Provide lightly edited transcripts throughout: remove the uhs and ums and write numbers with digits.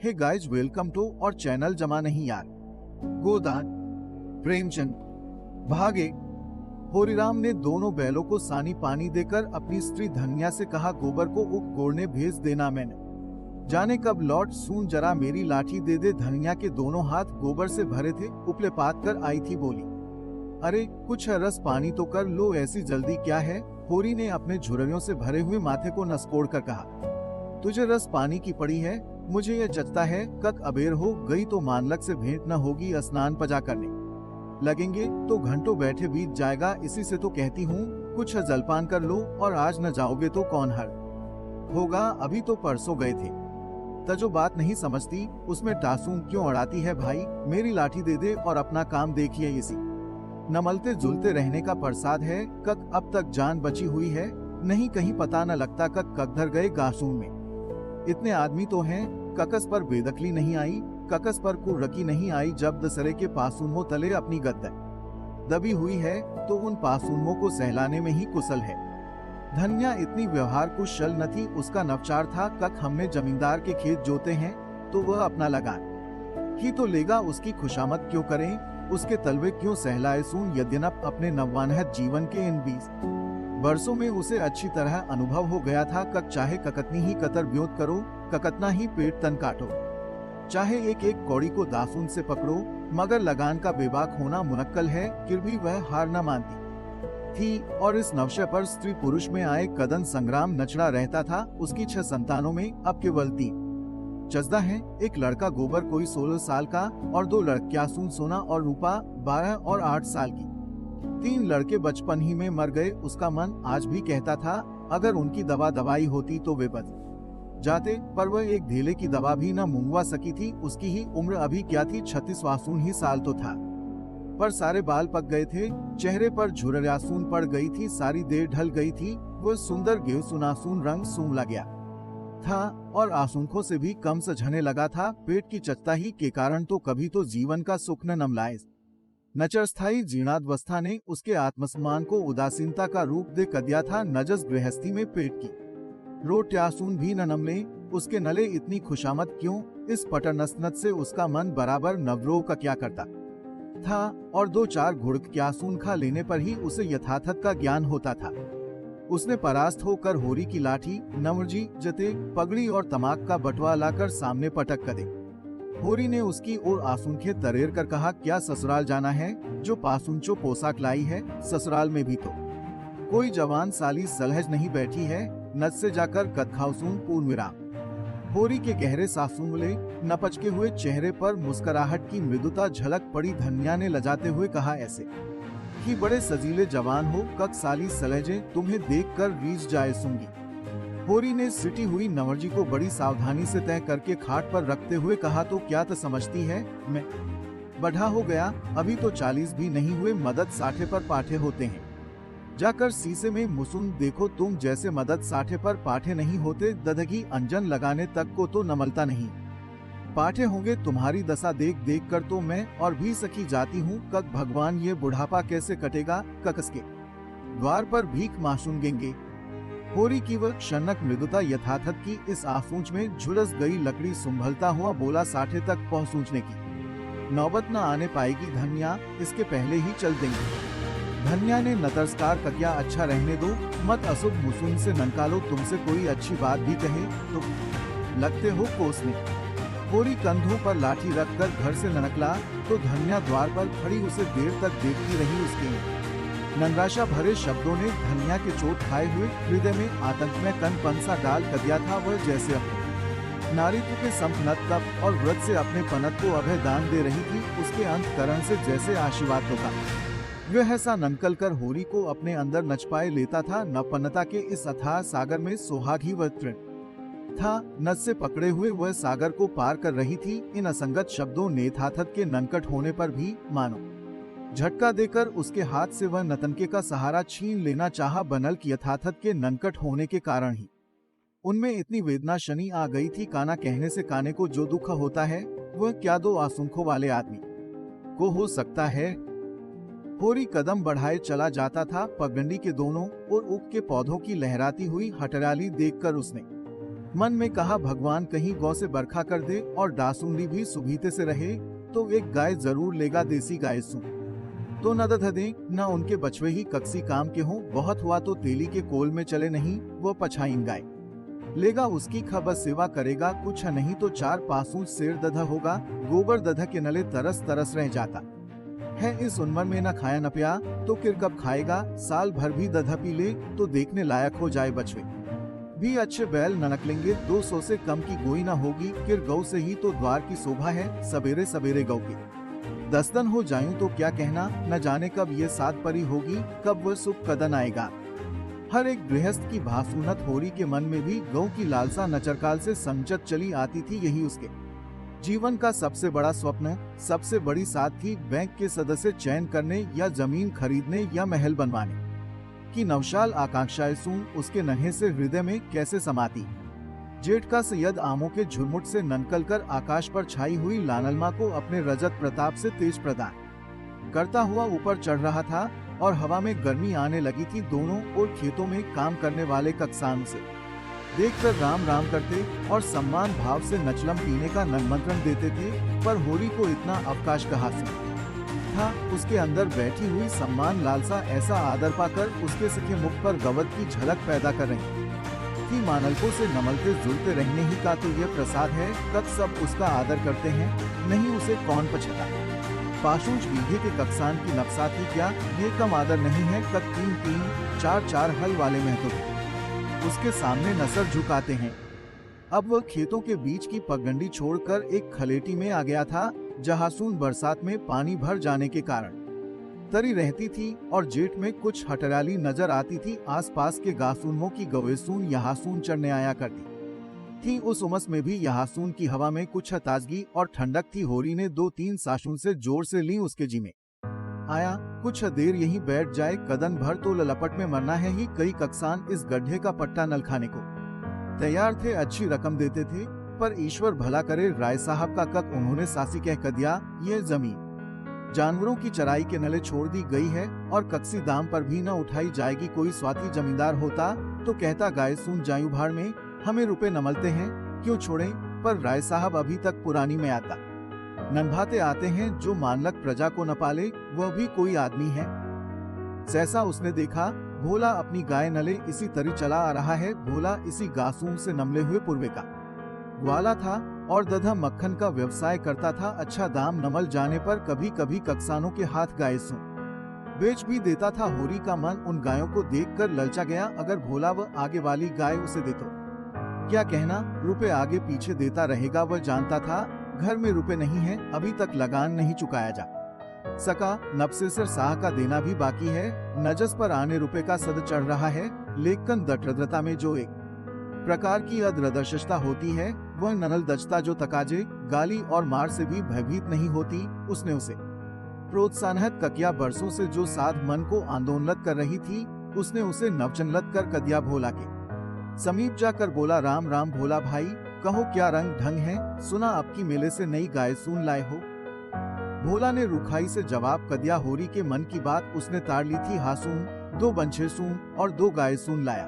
Hey guys, welcome to और channel जमा नहीं यार। गोदान प्रेमचंद भागे। होरीराम ने दोनों बैलों को सानी पानी देकर अपनी स्त्री धन्या से कहा, गोबर को उप गोड़ने भेज देना, मैंने जाने कब लौट, सुन जरा मेरी लाठी दे दे। धन्या के दोनों हाथ गोबर से भरे थे, उपले पात कर आई थी, बोली, अरे कुछ रस पानी तो कर लो, ऐसी जल्दी क्या है। होरी ने अपने झुर्रियों से भरे हुए माथे को नसकोड़ कर कहा, तुझे रस पानी की पड़ी है, मुझे यह जचता है। कक अबेर हो गई तो मानलक से भेंट न होगी, स्नान पजा करने लगेंगे तो घंटों बैठे बीत जाएगा। इसी से तो कहती हूँ कुछ जलपान कर लो, और आज न जाओगे तो कौन हर होगा। अभी तो परसों गए थे। तजो बात नहीं समझती, उसमें टासूम क्यों अड़ाती है भाई। मेरी लाठी दे दे और अपना काम देखिए। इसी नमलते जुलते रहने का प्रसाद है। कक अब तक जान बची हुई है, नहीं कहीं पता न लगता कक ककधर गए गासून में। इतने आदमी तो हैं, ककस पर बेदखली नहीं आई, ककस पर कुर्रकी नहीं आई। जब दसरे के पासूनों तले अपनी गद्दर दबी हुई है तो उन पासूनों को सहलाने में ही कुशल है। धन्या इतनी व्यवहार कुशल न थी, उसका नवचार था, कक हमने जमींदार के खेत जोते हैं तो वह अपना लगान ही तो लेगा, उसकी खुशामद क्यों करें, उसके तलवे क्यों सहलाए सून। यद्यनप अपने नववानहत जीवन के इन 20 वर्षों में उसे अच्छी तरह अनुभव हो गया था, कक चाहे ककतनी ही कतर ब्योत करो, ककतना ही पेट तन काटो, चाहे एक एक कौड़ी को दासुन से पकड़ो, मगर लगान का बेबाक होना मुनक्कल है। फिर भी वह हार न मानती थी, और इस नवशय पर स्त्री पुरुष में आए कदन संग्राम नचड़ा रहता था। उसकी 6 संतानों में अब केवल 3 जजदा हैं। एक लड़का गोबर कोई 16 साल का, और 2 लड़कियां सोना और रूपा 12 और 8 साल की। 3 लड़के बचपन ही में मर गए। उसका मन आज भी कहता था, अगर उनकी दवा दवाई होती तो वे बच जाते, पर वह एक धेले की दवा भी न मुंगवा सकी थी। उसकी ही उम्र अभी क्या थी, 36 ही साल तो था, पर सारे बाल पक गए थे, चेहरे पर झुर्रियासून पड़ गई थी, सारी देर ढल गई थी। वह सुंदर गेव सुनासून रंग सूंघ गया था और आंसुओं से भी कम सझने लगा था। पेट की चचता ही के कारण तो कभी तो जीवन का सुख न नमलाए। नचरस्थायी जीर्णावस्था ने उसके आत्मसम्मान को उदासीनता का रूप दे कदिया था। नजस गृहस्थी में पेट की रोट्यासून भी न नमले, उसके नले इतनी खुशामद क्यों। इस पटरनसनत से उसका मन बराबर नवरोह का क्या करता था, और 2-4 घुड़क्यासून खा लेने पर ही उसे यथार्थत का ज्ञान होता था। उसने परास्त होकर होरी की लाठी, नवरजी, जते, पगड़ी और तमाक का बटवा लाकर सामने पटक कर दे। होरी ने उसकी ओर आंसुखें तरेर कर कहा, क्या ससुराल जाना है, जो पासुंचो पोशाक लाई है। ससुराल में भी तो कोई जवान साली सलहज नहीं बैठी है, नद से जाकर कदखाउसून पूर्ण विराम। होरी के गहरे सासूंगले नपचके हुए चेहरे पर मुस्कुराहट की मृदुता झलक पड़ी। धन्या ने लजाते हुए कहा, ऐसे कि बड़े सजीले जवान हो, कक साली सलहजे, तुम्हें देखकर रीझ जाए सूंगी। होरी ने सिटी हुई नवरजी को बड़ी सावधानी से तय करके खाट पर रखते हुए कहा, तो क्या तो समझती है, मैं बढ़ा हो गया, अभी तो 40 भी नहीं हुए, मदद 60 पर पाठे होते हैं। जाकर शीशे में मुसुन देखो, तुम जैसे मदद 60 पर पाठे नहीं होते। दधगी अंजन लगाने तक को तो नमलता नहीं, पाठे होंगे। तुम्हारी दशा देख देख कर तो मैं और भी सखी जाती हूँ। कक भगवान ये बुढ़ापा कैसे कटेगा। ककस के द्वार पर भीख मासूंगेंगे। होरी की वह क्षणक मृदुता यथार्थत की इस आसूंच में झुलस गई लकड़ी संभलता हुआ बोला, 60 तक पहुँचने की नौबत न आने पाएगी धन्या, इसके पहले ही चल देंगे। धन्या ने नतरस्कार ककिया, अच्छा रहने दो, मत अशुभ मुसुन से ननकालो, तुमसे कोई अच्छी बात भी कहे तो लगते हो कोसने। होरी कंधों पर लाठी रखकर घर से ननकला तो धन्या द्वार पर खड़ी उसे देर तक देखती रही। उसके ननराशा भरे शब्दों ने धन्या के चोट खाए हुए हृदय में आतंक में कनपनसा डाल कदिया था। वह जैसे अपने नारीत्व के संपन्नत तप और व्रत से अपने पनत को अभय दान दे रही थी। उसके अंतकरण से जैसे आशीर्वाद होता, वह ऐसा ननकल कर होरी को अपने अंदर नचपाए लेता था। नवपन्नता के इस अथाह सागर में सुहाग ही वह तृण था। नद से पकड़े हुए वह सागर को पार कर रही थी। इन असंगत शब्दों ने यथार्थत के ननकट होने पर भी मानो झटका देकर उसके हाथ से वह नतनके का सहारा छीन लेना चाहा। बनल की यथार्थत के ननकट होने के कारण ही उनमें इतनी वेदना शनि आ गई थी। काना कहने से काने को जो दुख होता है, वह क्या 2 आंसुओं वाले आदमी को हो सकता है। होरी कदम बढ़ाए चला जाता था। पगडंडी के दोनों और ऊख के पौधों की लहराती हुई हटराली देखकर उसने मन में कहा भगवान कहीं गौ से बरखा कर दे और डासूंडी भी सुभीते से रहे तो एक गाय जरूर लेगा देसी गाय सू। तो न दधदे न उनके बछवे ही कक्सी काम के हों, बहुत हुआ तो तेली के कोल में चले नहीं वो पछाइन गाय। लेगा उसकी खबर सेवा करेगा कुछ नहीं तो 4 पासों शेर दधा होगा, गोबर दधा के नले तरस तरस रह जाता है। इस उम्र में न खाया न पिया तो फिर कब खाएगा, साल भर भी दधा पी ले तो देखने लायक हो जाए बछवे भी अच्छे बैल न निकलेंगे, 200 से कम की गोई न होगी, फिर गौ से ही तो द्वार की शोभा है, सवेरे सवेरे गौ की 10 दिन हो जायूं तो क्या कहना, न जाने कब ये 7 परी होगी, कब वह शुभ कदन आएगा। हर एक गृहस्थ की भासुनत होरी के मन में भी गौ की लालसा नचरकाल से संचत चली आती थी। यही उसके जीवन का सबसे बड़ा स्वप्न, सबसे बड़ी साथ थी, बैंक के सदस्य चयन करने या जमीन खरीदने या महल बनवाने की नवशाल आकांक्षाएं सूं उसके नन्हे से हृदय में कैसे समाती। जेठ का सैयद आमों के झुरमुट से ननकल कर आकाश पर छाई हुई लानलमा को अपने रजत प्रताप से तेज प्रदान करता हुआ ऊपर चढ़ रहा था और हवा में गर्मी आने लगी थी। दोनों ओर खेतों में काम करने वाले कक्सान से देखकर राम राम करते और सम्मान भाव से नचलम पीने का नमंत्रण देते थे, पर होरी को इतना अवकाश कहाँ से था। उसके अंदर बैठी हुई सम्मान लालसा ऐसा आदर पाकर उसके सखे मुख पर गवत की झलक पैदा कर रही थी। मानलकों से नमलते जुलते रहने ही का तो यह प्रसाद है, कब सब उसका आदर करते हैं, नहीं उसे कौन पछता। पाशुंच बीघे के कक्सान की नफसा थी क्या, ये कम आदर नहीं है, कब 3-3, 4-4 हल वाले महतो उसके सामने नसर झुकाते हैं। अब वह खेतों के बीच की पगडंडी छोड़कर एक खलेटी में आ गया था, जहासून बरसात में पानी भर जाने के कारण तरी रहती थी और जेठ में कुछ हटराली नजर आती थी। आसपास के गासूनों की गवेसून यहासून चढ़ने आया करती थी। उस उमस में भी यहासून की हवा में कुछ ताजगी और ठंडक थी। होरी ने 2-3 साशुन से जोर से ली उसके जी में आया, कुछ देर यहीं बैठ जाए, कदन भर तो ललपट में मरना है ही। कई कक्सान इस गड्ढे का पट्टा नल खाने को तैयार थे, अच्छी रकम देते थे, पर ईश्वर भला करे राय साहब का कक उन्होंने सासी कह दिया, ये जमीन जानवरों की चराई के नले छोड़ दी गई है और कक्सी दाम पर भी न उठाई जाएगी। कोई स्वाति जमींदार होता तो कहता गाय सुन जायु भाड़ में, हमें रुपए नमलते हैं क्यों छोड़ें, पर राय साहब अभी तक पुरानी में आता नन्भाते आते हैं। जो मानलक प्रजा को न पाले वह भी कोई आदमी है। जैसा उसने देखा, भोला अपनी गाय नले इसी तरी चला आ रहा है। भोला इसी गासून से नमले हुए पूर्वे का ग्वाला था और दधा मक्खन का व्यवसाय करता था। अच्छा दाम नमल जाने पर कभी कभी कक्सानों के हाथ गाय सू बेच भी देता था। होरी का मन उन गायों को देखकर ललचा गया। अगर भोला वह आगे वाली गाय उसे दे तो क्या कहना, रुपए आगे पीछे देता रहेगा। वह जानता था घर में रुपए नहीं है, अभी तक लगान नहीं चुकाया जा सका, नबसेसर शाह का देना भी बाकी है, नजस पर आने रुपए का सद चढ़ रहा है। लेकिन दृढ़ता में जो एक प्रकार की अद्रदर्शता होती है, वह ननल दचता जो तकाजे गाली और मार से भी भयभीत नहीं होती। उसने उसे प्रोत्साहनत ककिया बरसों से जो साध मन को आंदोलनत कर रही थी, उसने उसे नवचनलत कर कदिया। भोला के समीप जाकर बोला, राम राम भोला भाई, कहो क्या रंग ढंग है, सुना आपकी मेले से नई गाय सुन लाए हो। भोला ने रुखाई से जवाब कदिया। होरी के मन की बात उसने ताड़ ली थी। हासून 2 बंछे सून और 2 गाय सून लाया।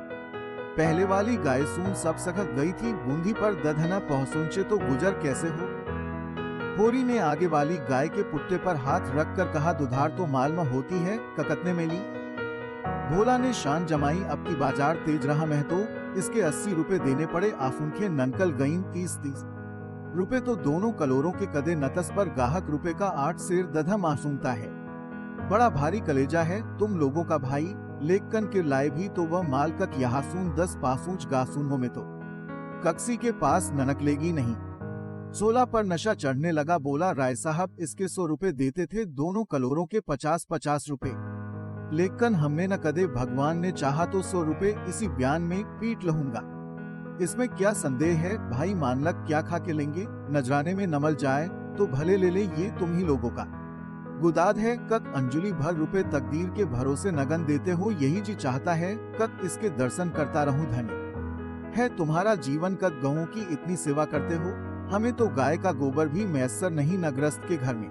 पहले वाली गाय सून सब सखक गई थी, बूंदी पर दधना पहुंचे तो गुजर कैसे हो। होरी ने आगे वाली गाय के पुट्टे पर हाथ रख कर कहा, दुधार तो माल में होती है, ककतने में ली। भोला ने शान जमाई, अब की बाजार तेज रहा महतो, इसके 80 रुपए देने पड़े। आफुनखे ननकल गईन 30-30 रुपए तो दोनों कलोरों के कदे नतस पर गाहक रुपए का 8 सेर दधा मासूमता है। बड़ा भारी कलेजा है तुम लोगों का भाई, लेकन के लाए भी तो वह माल कक यहासून 10 पासूच गासून में तो कक्सी के पास ननकलेगी नहीं। 16 पर नशा चढ़ने लगा। बोला, राय साहब इसके 100 रुपए देते थे, दोनों कलोरों के 50-50 रुपए, लेकिन हमने न कदे, भगवान ने चाहा तो 100 रुपए इसी बयान में पीट लूंगा। इसमें क्या संदेह है भाई, मानलक क्या खा के लेंगे, नजराने में नमल जाए तो भले ले ले, ये तुम ही लोगों का गुदाद है। कक अंजुली भर रुपए तकदीर के भरोसे नगन देते हो, यही जी चाहता है कक इसके दर्शन करता रहूं। धन्य है तुम्हारा जीवन, कक गौं की इतनी सेवा करते हो। हमें तो गाय का गोबर भी मैसर नहीं, नगरस्त के घर में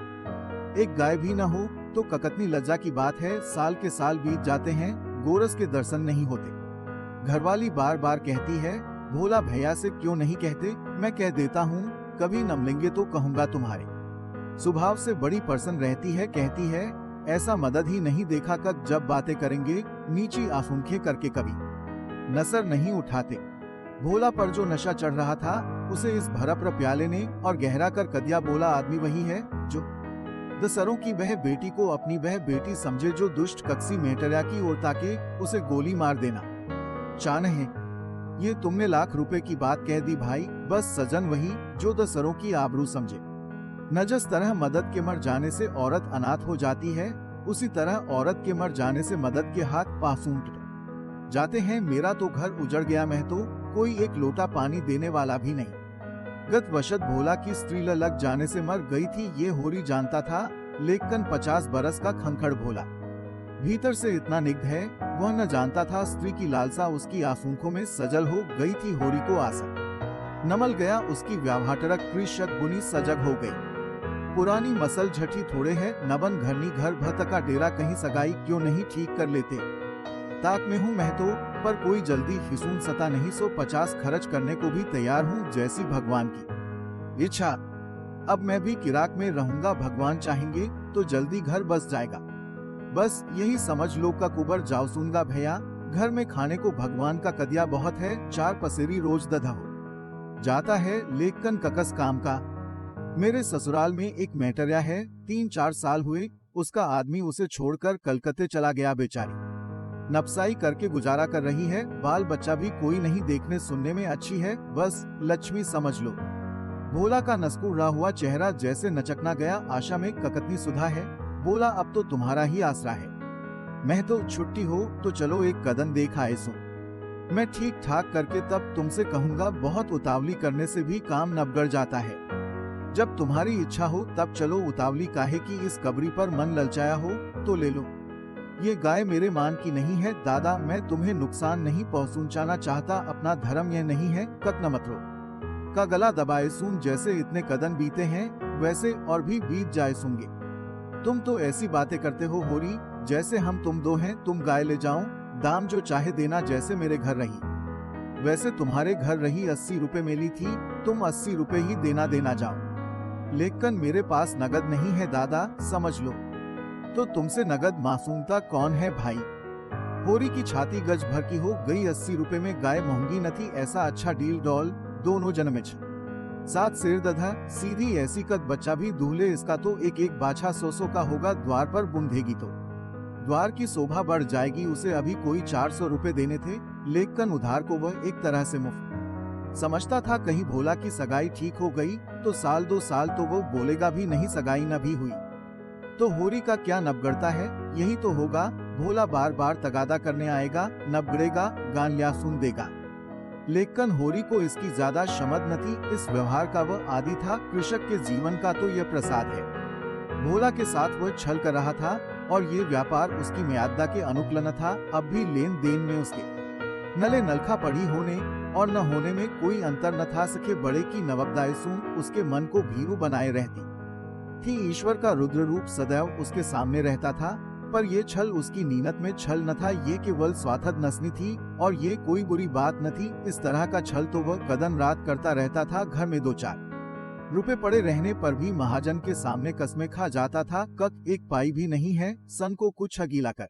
एक गाय भी न हो तो ककतनी लज्जा की बात है। साल के साल बीत जाते हैं, गोरस के दर्शन नहीं होते। घरवाली बार बार कहती है, भोला भैया से क्यों नहीं कहते, मैं कह देता हूँ, कभी न मिलेंगे तो कहूँगा तुम्हारे स्वभाव से बड़ी पर्सन रहती है, कहती है ऐसा मदद ही नहीं देखा कब, जब बातें करेंगे नीची आंखें करके कभी नजर नहीं उठाते। भोला पर जो नशा चढ़ रहा था उसे इस भरप्र प्याले ने और गहरा कर कदिया। बोला आदमी वही है जो दसरों की वह बेटी को अपनी वह बेटी समझे, जो दुष्ट कक्सी मेटरिया की ओर ताके उसे गोली मार देना चाहते हैं। ये तुमने लाख रुपए की बात कह दी भाई, बस सजन वही जो दसरों की आबरू समझे। न जिस तरह मदद के मर जाने से औरत अनाथ हो जाती है, उसी तरह औरत के मर जाने से मदद के हाथ पासूंट जाते हैं। मेरा तो घर उजड़ गया, मैं तो कोई एक लोटा पानी देने वाला भी नहीं। गत वशत भोला की स्त्री लग जाने से मर गई थी, ये होरी जानता था, लेकिन 50 बरस का खंखड़ भोला भीतर से इतना निग्ध है, वह न जानता था स्त्री की लालसा उसकी आंखों में सजल हो गई थी। होरी को आशा नमल गया, उसकी व्यावहाटरक कृषक बुनी सजग हो गई। पुरानी मसल झटी थोड़े है, नबन घरनी घर भर का डेरा, कहीं सगाई क्यों नहीं ठीक कर लेते। ताक में हूँ मैं तो, पर कोई जल्दी फिसून सता नहीं, सो 50 खर्च करने को भी तैयार हूँ, जैसी भगवान की इच्छा। अब मैं भी किराक में रहूंगा, भगवान चाहेंगे तो जल्दी घर बस जाएगा। बस यही समझ लो का कुबर जाओ सुनगा भैया, घर में खाने को भगवान का कदिया बहुत है, 4 पसेरी रोज दधा हो जाता है, लेकिन ककस काम का। मेरे ससुराल में एक मेटरिया है, 3-4 साल हुए उसका आदमी उसे छोड़कर कलकत्ते चला गया, बेचारी नफसाई करके गुजारा कर रही है, बाल बच्चा भी कोई नहीं, देखने सुनने में अच्छी है, बस लक्ष्मी समझ लो। भोला का नस्कुरा हुआ चेहरा जैसे नचकना गया, आशा में ककतनी सुधा है। बोला अब तो तुम्हारा ही आसरा है, मैं तो छुट्टी हो तो चलो एक कदम देख आए सो। मैं ठीक ठाक करके तब तुमसे कहूँगा, बहुत उतावली करने से भी काम न बिगड़ जाता है। जब तुम्हारी इच्छा हो तब चलो, उतावली काहे की, इस कबरी पर मन ललचाया हो तो ले लो। ये गाय मेरे मान की नहीं है दादा, मैं तुम्हें नुकसान नहीं पहुंचाना चाहता, अपना धर्म यह नहीं है कक न मत रो का गला दबाए सुन। जैसे इतने कदम बीते हैं वैसे और भी बीत जाए सुनगे। तुम तो ऐसी बातें करते हो होरी, जैसे हम तुम दो हैं, तुम गाय ले जाओ, दाम जो चाहे देना, जैसे मेरे घर रही वैसे तुम्हारे घर रही। 80 रुपए मिली थी, तुम 80 रुपए ही देना जाओ, लेकिन मेरे पास नगद नहीं है दादा, समझ लो। तो तुमसे नगद मासूमता कौन है भाई। होरी की छाती गज भर की हो गई, 80 रुपए में गाय महंगी न थी, ऐसा अच्छा डील डॉल दोनों जन्म 7 शेर दधा, सीधी ऐसी कद बच्चा भी दूल्हे, इसका तो एक बाछा 100 का होगा, द्वार पर बुंदेगी तो द्वार की शोभा बढ़ जाएगी। उसे अभी कोई 400 रुपए देने थे, लेकिन उधार को वह एक तरह से मुफ्त समझता था। कहीं भोला की सगाई ठीक हो गई तो 1-2 साल तो वो बोलेगा भी नहीं, सगाई न भी हुई तो होरी का क्या नबगड़ता है। यही तो होगा, भोला बार बार तगादा करने आएगा, नबगड़ेगा, गान या सुन देगा। लेकिन होरी को इसकी ज्यादा शमद न थी, इस व्यवहार का वह आदी था, कृषक के जीवन का तो यह प्रसाद है। भोला के साथ वह छल कर रहा था और ये व्यापार उसकी म्यादा के अनुकूल था। अब भी लेन देन में उसके नले नलखा पड़ी होने और न होने में कोई अंतर न था। सके बड़े की नवबदाई सुन उसके मन को भीरू बनाए रहती थी। ईश्वर का रुद्र रूप सदैव उसके सामने रहता था, पर ये छल उसकी नीयत में छल न था, ये केवल स्वार्थद नसनी थी और ये कोई बुरी बात न थी। इस तरह का छल तो वह कदम रात करता रहता था। घर में 2-4 रुपए पड़े रहने पर भी महाजन के सामने कसमें खा जाता था। कक एक पाई भी नहीं है, सन को कुछ गीला कर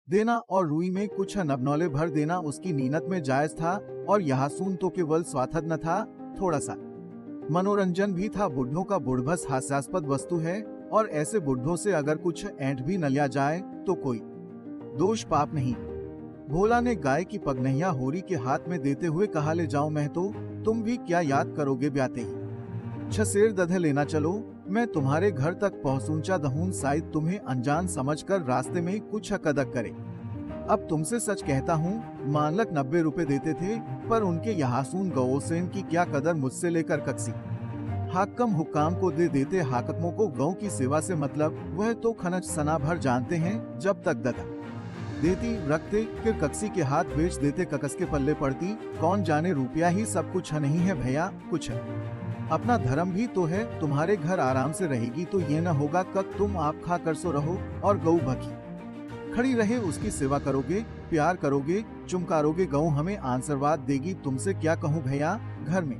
देना और रुई में कुछ नबनौले भर देना उसकी नीयत में जायज था। और यहाँ सुन तो केवल स्वार्थद न था, थोड़ा सा मनोरंजन भी था। बुढ़ों का बुढ़भस हास्यास्पद वस्तु है और ऐसे बुढ़ों से अगर कुछ ऐंठ भी न लिया जाए तो कोई दोष पाप नहीं। भोला ने गाय की पगनहिया होरी के हाथ में देते हुए कहा, ले जाओ मैं तो, तुम भी क्या याद करोगे ब्याते ही। 6 शेर दधे लेना चलो, मैं तुम्हारे घर तक पहुंचूंचा दहून, शायद तुम्हें अनजान समझकर रास्ते में कुछ कदक करे। अब तुमसे सच कहता हूँ, मानलक 90 रुपए देते थे, पर उनके यहासून गौसेन की क्या कदर मुझसे लेकर कक्सी हाकम हुक्काम को दे देते। हाकमों को गौ की सेवा से मतलब, वह तो खनज सना भर जानते हैं। जब तक ददा देती रखते, फिर कक्सी के हाथ बेच देते, ककस के पल्ले पड़ती। कौन जाने, रुपया ही सब कुछ नहीं है भैया, कुछ है अपना धर्म भी तो है। तुम्हारे घर आराम से रहेगी तो ये न होगा कक तुम आप खा कर सो रहो और गऊ भकी खड़ी रहे उसकी सेवा करोगे। प्यार करोगे, चुमकारोगे, गऊ हमें आशीर्वाद देगी, तुमसे क्या कहूँ भैया। घर में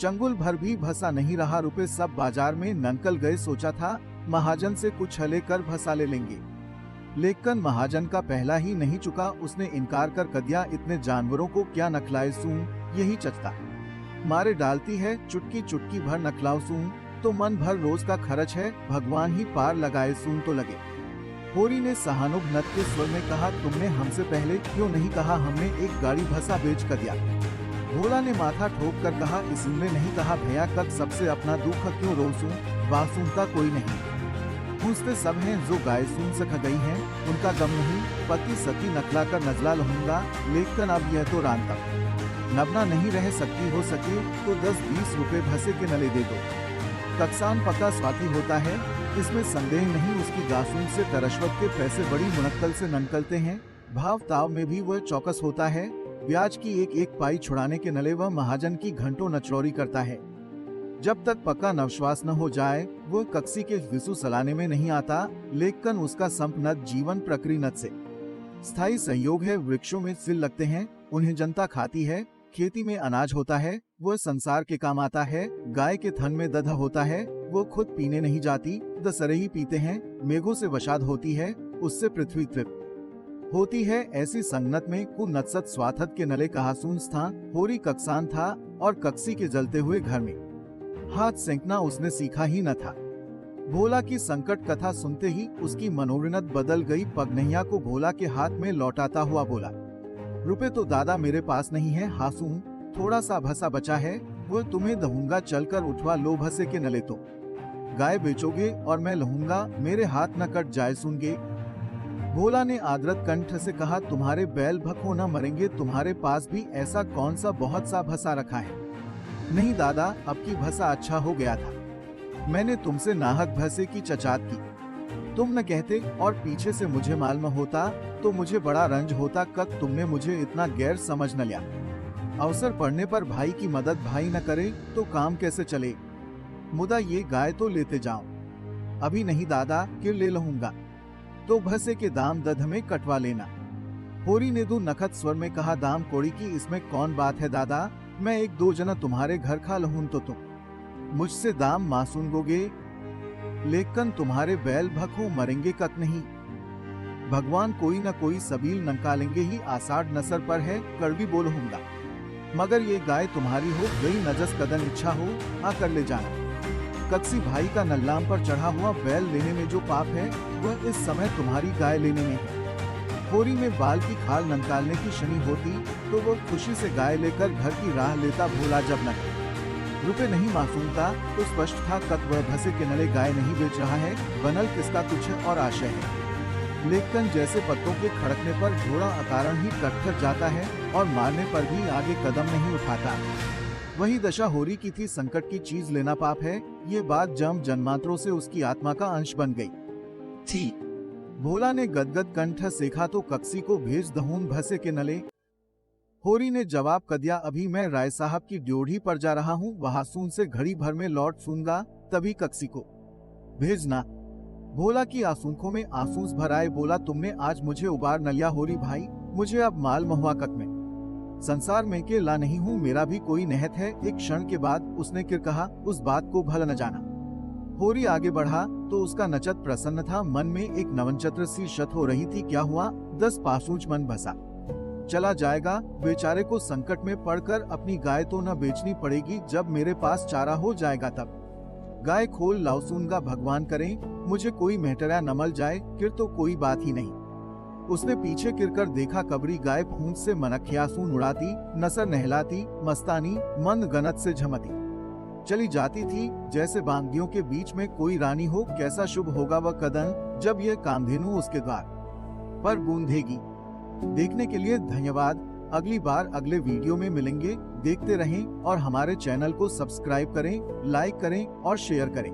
चंगुल भर भी भसा नहीं रहा, रुपए सब बाजार में ननकल गए। सोचा था महाजन से कुछ लेकर भसा ले लेंगे, लेकिन महाजन का पहला ही नहीं चुका, उसने इनकार कर दिया। इतने जानवरों को क्या नखलाए सूं, यही चचता मारे डालती है, चुटकी चुटकी भर नखलाओ सूं तो मन भर रोज का खर्च है, भगवान ही पार लगाए सूं तो लगे। होरी ने सहानुभूति के स्वर में कहा, तुमने हमसे पहले क्यों नहीं कहा, हमने एक गाड़ी भसा बेच कर दिया। भोला ने माथा ठोक कर कहा, इसलिए नहीं कहा भैया, कब सबसे अपना दुख क्यों रोसूं, बासूं का कोई नहीं। पूछते सब हैं जो गाय सून से गई हैं, उनका गम नहीं, पति सती नखला कर नजला लहूंगा, लेकिन अब यह तो रान तक नबना नहीं रह सकती, हो सके तो 10-20 रुपए भसे के नले दे दो। कक्सान पक्का स्वाति होता है, इसमें संदेह नहीं, उसकी गासून से तरश्वत के पैसे बड़ी मुनक्कल से ननकलते हैं। भाव ताव में भी वह चौकस होता है, ब्याज की एक एक पाई छुड़ाने के नले वह महाजन की घंटों नचरौरी करता है। जब तक पक्का नवश्वास न हो जाए वह कक्सी के विसु सलाने में नहीं आता, लेकिन उसका संपन्नत जीवन प्रकृति से स्थायी सहयोग है। वृक्षों में सिल लगते हैं, उन्हें जनता खाती है, खेती में अनाज होता है, वह संसार के काम आता है। गाय के थन में दध होता है, वो खुद पीने नहीं जाती, दसरे ही पीते हैं। मेघों से वशाद होती है, उससे पृथ्वी तृप्त होती है। ऐसी संगत में कुनत्सत स्वाथत के नले कहासून था। होरी कक्सान था और कक्सी के जलते हुए घर में हाथ सेंकना उसने सीखा ही न था। भोला की संकट कथा सुनते ही उसकी मनोवृत्ति बदल गई। पगनैया को भोला के हाथ में लौटाता हुआ बोला, रुपए तो दादा मेरे पास नहीं है, हासून थोड़ा सा भसा बचा है, वो तुम्हें दूंगा, चलकर उठवा लो भसे के नले तो। गाय बेचोगे और मैं लहूंगा, मेरे हाथ न कट जाए सुनगे। भोला ने आदरत कंठ से कहा, तुम्हारे बैल भखो न मरेंगे, तुम्हारे पास भी ऐसा कौन सा बहुत सा भसा रखा है। नहीं दादा, अब की भसा अच्छा हो गया था, मैंने तुमसे नाहक भसे की चचात की, तुम न कहते और पीछे से मुझे मालूम होता तो मुझे बड़ा रंज होता। कब तुमने मुझे इतना गैर समझ न लिया। अवसर पड़ने पर भाई की मदद भाई न करे तो काम कैसे चले। मुदा ये गाय तो लेते जाओ। अभी नहीं दादा, किर ले लूंगा तो भसे के दाम दध में कटवा लेना। होरी ने दो नखत स्वर में कहा, दाम कोड़ी की इसमें कौन बात है दादा, मैं 1-2 जना तुम्हारे घर खा लहूं तो तुम मुझसे दाम मासून गोगे, लेकिन तुम्हारे बैल भखो मरेंगे कक नहीं। भगवान कोई न कोई सबील निकालेंगे ही, आषाढ़ नसर पर है, कड़वी बोलूंगा, मगर ये गाय तुम्हारी हो गई, नजस कदन इच्छा हो आकर ले जाना। कक्सी भाई का नल्लाम पर चढ़ा हुआ बैल लेने में जो पाप है वह इस समय तुम्हारी गाय लेने में है। होरी में बाल की खाल निकालने की शनि होती तो वो खुशी से गाय लेकर घर की राह लेता। भोला जब न रुपए नहीं मासूमता तो स्पष्ट था कक वह भसे के नले गाय नहीं बेच रहा है, बनल किसका कुछ और आशय है। लेकिन जैसे पत्तों के खड़कने पर घोड़ा अकारण ही कटकर जाता है और मारने पर भी आगे कदम नहीं उठाता, वही दशा होरी की थी। संकट की चीज लेना पाप है, ये बात जम जन्मांतरों से उसकी आत्मा का अंश बन गई थी। भोला ने गदगद कंठ सेखा तो कक्सी को भेज दहून भसे के नले। होरी ने जवाब कर दिया, अभी मैं राय साहब की ड्योढ़ी पर जा रहा हूँ, वहां सून से घड़ी भर में लौट सूंगा, तभी कक्सी को भेजना। भोला की आंसुओं में आंसूस भर आए। बोला, तुमने आज मुझे उबार न लिया होरी भाई, मुझे अब माल महुआ कक में संसार में के ला नहीं हूँ, मेरा भी कोई निहत है। एक क्षण के बाद उसने किर कहा, उस बात को भला न जाना। होरी आगे बढ़ा तो उसका नचत प्रसन्न था, मन में एक नवनचत्र सी शत हो रही थी। क्या हुआ, 10 पासूच मन भसा चला जाएगा, बेचारे को संकट में पड़कर अपनी गाय तो न बेचनी पड़ेगी, जब मेरे पास चारा हो जाएगा तब गाय खोल लाउसूंगा। भगवान करे मुझे कोई मेहटरा नमल जाए, किर तो कोई बात ही नहीं। उसने पीछे किरकर देखा, कबरी गाय फूंक से मनख्यासून उड़ाती, नसर नहलाती, मस्तानी मंद गनत से झमती चली जाती थी, जैसे बांगदियों के बीच में कोई रानी हो। कैसा शुभ होगा वह कदन जब यह कामधेनु उसके द्वार पर बूंदेगी। देखने के लिए धन्यवाद। अगली बार अगले वीडियो में मिलेंगे। देखते रहें और हमारे चैनल को सब्सक्राइब करें, लाइक करें और शेयर करें।